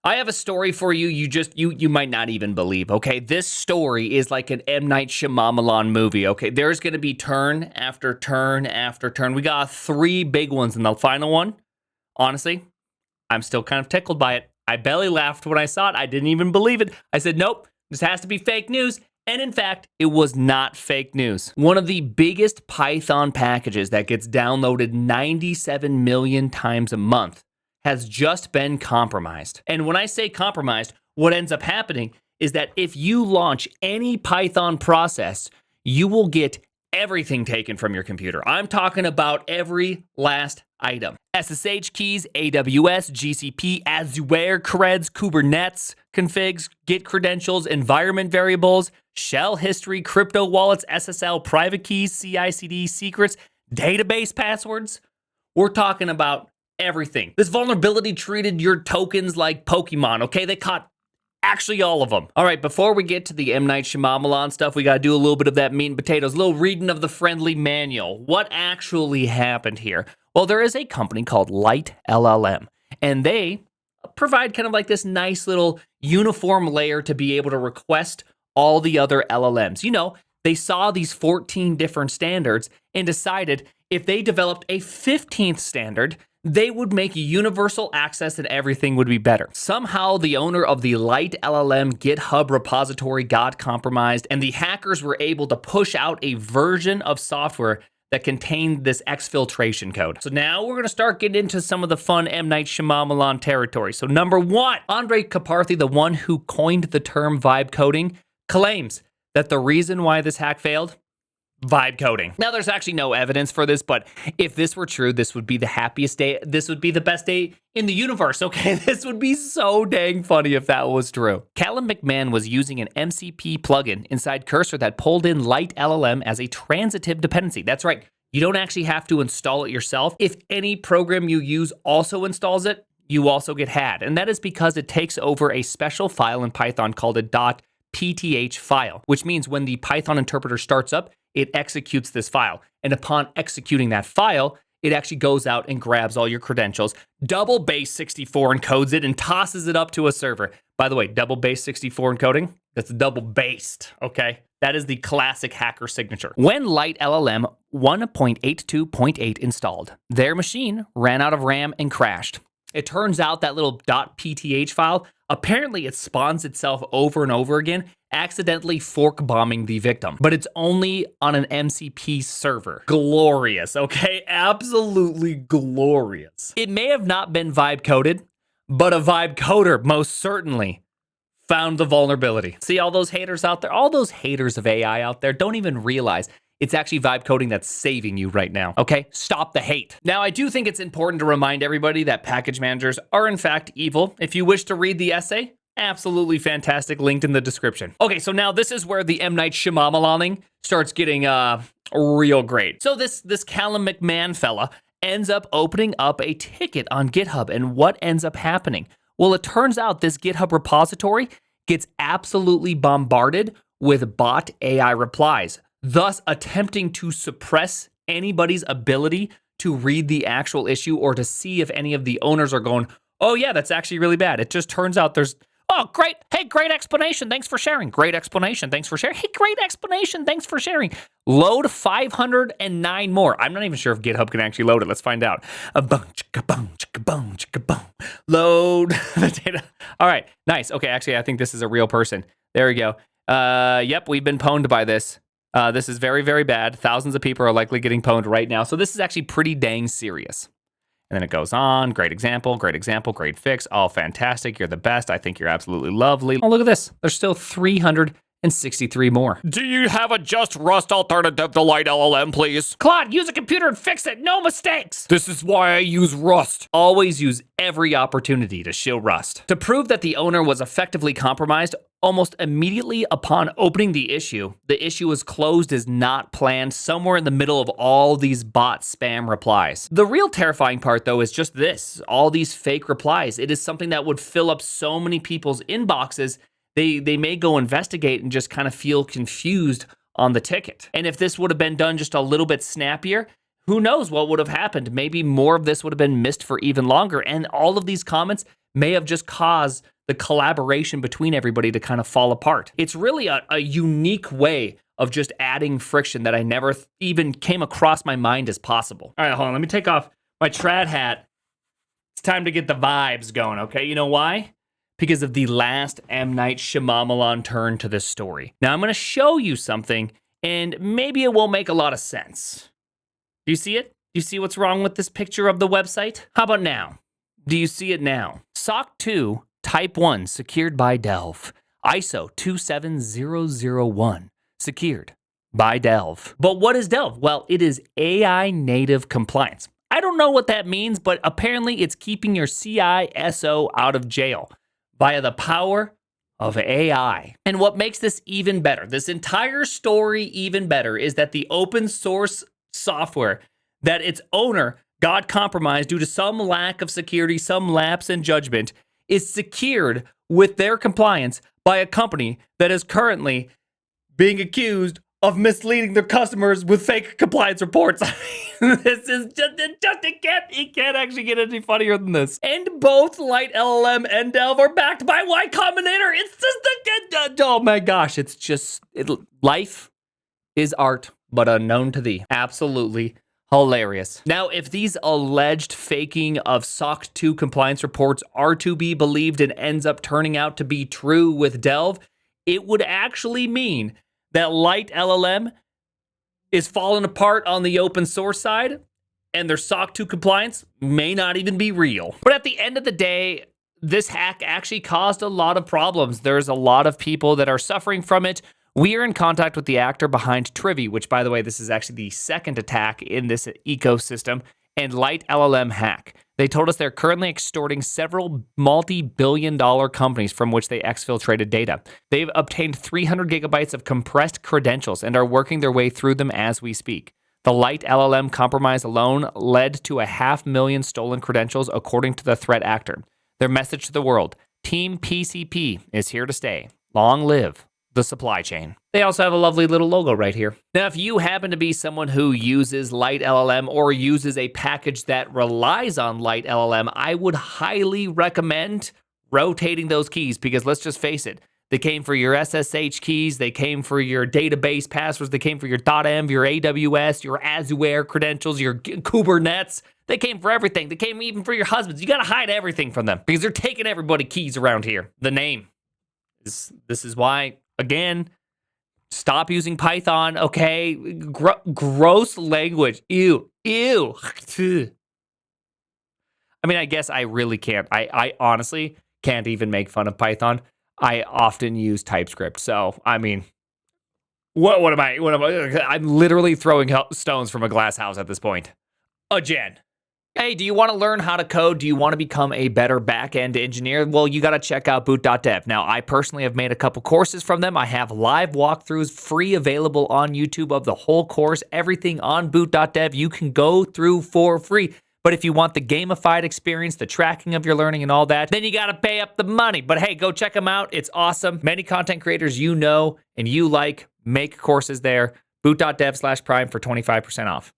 I have a story for you. You might not even believe. Okay, this story is like an M. Night Shyamalan movie. Okay, there's going to be turn after turn after turn. We got 3 big ones, and the final one, honestly, I'm still kind of tickled by it. I belly laughed when I saw it. I didn't even believe it. I said, nope, this has to be fake news. And in fact, it was not fake news. One of the biggest Python packages that gets downloaded 97 million times a month has just been compromised. And when I say compromised, what ends up happening is that if you launch any Python process, you will get everything taken from your computer. I'm talking about every last item. SSH keys, AWS, GCP, Azure, creds, Kubernetes, configs, Git credentials, environment variables, shell history, crypto wallets, SSL, private keys, CI/CD secrets, database passwords. We're talking about everything. This vulnerability treated your tokens like Pokemon, okay? They caught actually all of them. All right, before we get to the M. Night Shyamalan stuff, we got to do a little bit of that meat and potatoes, a little reading of the friendly manual. What actually happened here? Well, there is a company called Light LLM, and they provide kind of like this nice little uniform layer to be able to request all the other LLMs. You know, they saw these 14 different standards and decided if they developed a 15th standard, they would make universal access and everything would be better. Somehow, the owner of the Light LLM GitHub repository got compromised, and the hackers were able to push out a version of software that contained this exfiltration code. So now we're going to start getting into some of the fun M. Night Shyamalan territory. So number 1, Andrej Karpathy, the one who coined the term vibe coding, claims that the reason why this hack failed, vibe coding. Now, there's actually no evidence for this, but if this were true, this would be the happiest day. This would be the best day in the universe, okay? This would be so dang funny if that was true. Callum McMahon was using an MCP plugin inside Cursor that pulled in Light LLM as a transitive dependency. That's right. You don't actually have to install it yourself. If any program you use also installs it, you also get had. And that is because it takes over a special file in Python called a .pth file, which means when the Python interpreter starts up, it executes this file. And upon executing that file, it actually goes out and grabs all your credentials, double base 64 encodes it, and tosses it up to a server. By the way, double base 64 encoding, that's double based, okay? That is the classic hacker signature. When Light LLM 1.82.8 installed, their machine ran out of RAM and crashed. It turns out that little .pth file, apparently it spawns itself over and over again, accidentally fork bombing the victim. But it's only on an MCP server. Glorious, okay? Absolutely glorious. It may have not been vibe coded, but a vibe coder most certainly found the vulnerability. See all those haters out there? All those haters of AI out there don't even realize it's actually vibe coding that's saving you right now, okay? Stop the hate. Now, I do think it's important to remind everybody that package managers are in fact evil. If you wish to read the essay, absolutely fantastic, linked in the description. Okay, so now this is where the M. Night Shyamalaning starts getting real great. So this Callum McMahon fella ends up opening up a ticket on GitHub, and what ends up happening? Well, it turns out this GitHub repository gets absolutely bombarded with bot AI replies, thus attempting to suppress anybody's ability to read the actual issue or to see if any of the owners are going, oh yeah, that's actually really bad. It just turns out there's, oh great, hey, great explanation, thanks for sharing. Great explanation, thanks for sharing. Hey, great explanation, thanks for sharing. Load 509 more. I'm not even sure if GitHub can actually load it. Let's find out. Load the data. All right, nice. Okay, actually, I think this is a real person. There we go. Yep, we've been pwned by this. This is very, very bad. Thousands of people are likely getting pwned right now. So this is actually pretty dang serious. And then it goes on. Great example, great fix. Oh, fantastic. You're the best. I think you're absolutely lovely. Oh, look at this. There's still 363 more. Do you have a just Rust alternative to Light LLM, please? Claude, use a computer and fix it. No mistakes. This is why I use Rust. Always use every opportunity to shill Rust. To prove that the owner was effectively compromised, almost immediately upon opening the issue was closed as not planned somewhere in the middle of all these bot spam replies. The real terrifying part, though, is just this. All these fake replies. It is something that would fill up so many people's inboxes, they may go investigate and just kind of feel confused on the ticket. And if this would have been done just a little bit snappier, who knows what would have happened? Maybe more of this would have been missed for even longer. And all of these comments may have just caused the collaboration between everybody to kind of fall apart. It's really a unique way of just adding friction that I never even came across my mind as possible. All right, hold on. Let me take off my trad hat. It's time to get the vibes going, okay? You know why? Because of the last M. Night Shyamalan turn to this story. Now, I'm going to show you something, and maybe it won't make a lot of sense. Do you see it? Do you see what's wrong with this picture of the website? How about now? Do you see it now? SOC 2 Type 1 secured by Delve. ISO 27001 secured by Delve. But what is Delve? Well, it is AI native compliance. I don't know what that means, but apparently it's keeping your CISO out of jail via the power of AI. And what makes this even better, this entire story even better, is that the open source software that its owner got compromised due to some lack of security, some lapse in judgment, is secured with their compliance by a company that is currently being accused of misleading their customers with fake compliance reports. This is it can't actually get any funnier than this. And both Light LLM and Delve are backed by Y Combinator. It's just oh my gosh, it's just life is art, but unknown to thee. Absolutely hilarious. Now, if these alleged faking of SOC 2 compliance reports are to be believed and ends up turning out to be true with Delve, it would actually mean that Light LLM is falling apart on the open source side, and their SOC 2 compliance may not even be real. But at the end of the day, this hack actually caused a lot of problems. There's a lot of people that are suffering from it. We are in contact with the actor behind Trivy, which, by the way, this is actually the second attack in this ecosystem, and Light LLM hack. They told us they're currently extorting several multi-billion-dollar companies from which they exfiltrated data. They've obtained 300 gigabytes of compressed credentials and are working their way through them as we speak. The Light LLM compromise alone led to 500,000 stolen credentials, according to the threat actor. Their message to the world: Team PCP is here to stay. Long live the supply chain. They also have a lovely little logo right here. Now, if you happen to be someone who uses Light LLM or uses a package that relies on Light LLM, I would highly recommend rotating those keys, because let's just face it, they came for your SSH keys, they came for your database passwords, they came for your .env, your AWS, your Azure credentials, your Kubernetes. They came for everything. They came even for your husbands. You got to hide everything from them, because they're taking everybody keys around here. The name. This is why, again, stop using Python, okay? Gross language. Ew. I mean, I guess I really can't. I honestly can't even make fun of Python. I often use TypeScript. So, I mean, what am I? I'm literally throwing stones from a glass house at this point. Again. Hey, do you want to learn how to code? Do you want to become a better back-end engineer? Well, you got to check out boot.dev. Now, I personally have made a couple courses from them. I have live walkthroughs free available on YouTube of the whole course, everything on boot.dev. You can go through for free. But if you want the gamified experience, the tracking of your learning and all that, then you got to pay up the money. But hey, go check them out. It's awesome. Many content creators you know and you like make courses there. Boot.dev/prime for 25% off.